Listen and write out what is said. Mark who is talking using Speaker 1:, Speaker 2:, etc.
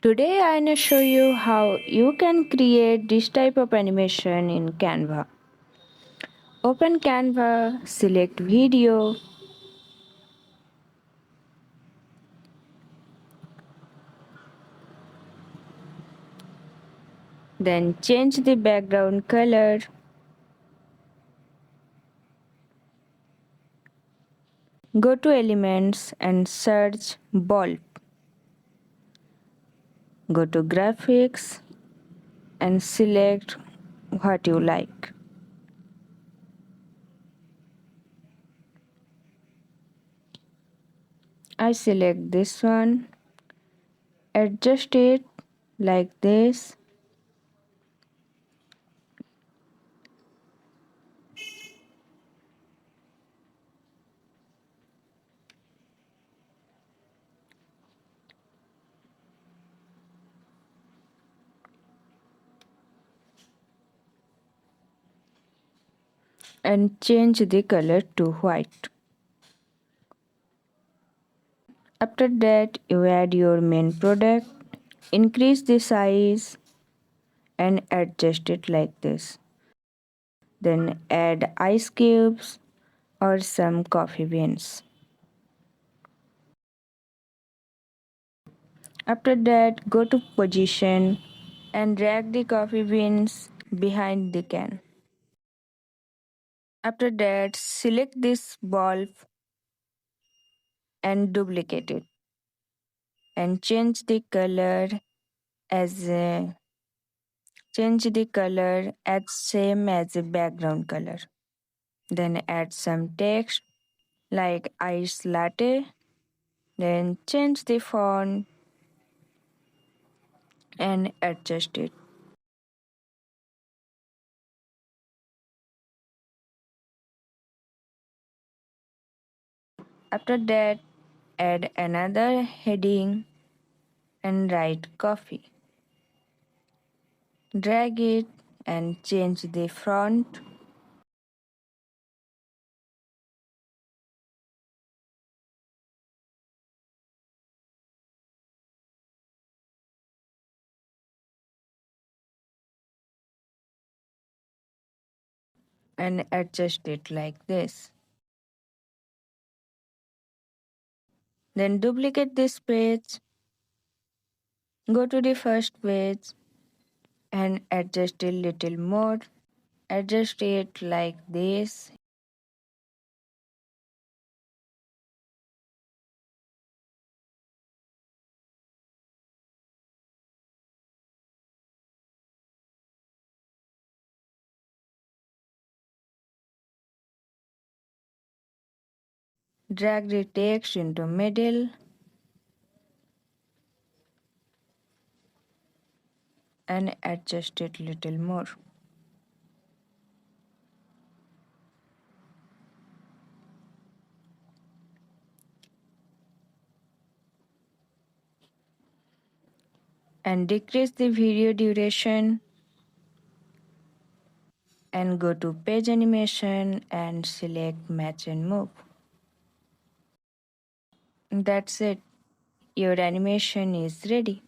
Speaker 1: Today I am going to show you how you can create this type of animation in Canva. Open Canva, select video, then change the background color. Go to elements and search bulb. Go to graphics and select what you like. I select this one, adjust it like this, and change the color to white. After that, you add your main product, increase the size and adjust it like this. Then add ice cubes or some coffee beans. After that, go to position and drag the coffee beans behind the can. After that, select this bulb and duplicate it and change the color as same as the background color. Then add some text like ice latte. Then change the font and adjust it. After that, add another heading and write coffee. Drag it and change the font. And adjust it like this. Then duplicate this page. Go to the first page and adjust it little more. Adjust it like this. Drag the text into middle and adjust it little more. And decrease the video duration and go to page animation and select match and move. That's it. Your animation is ready.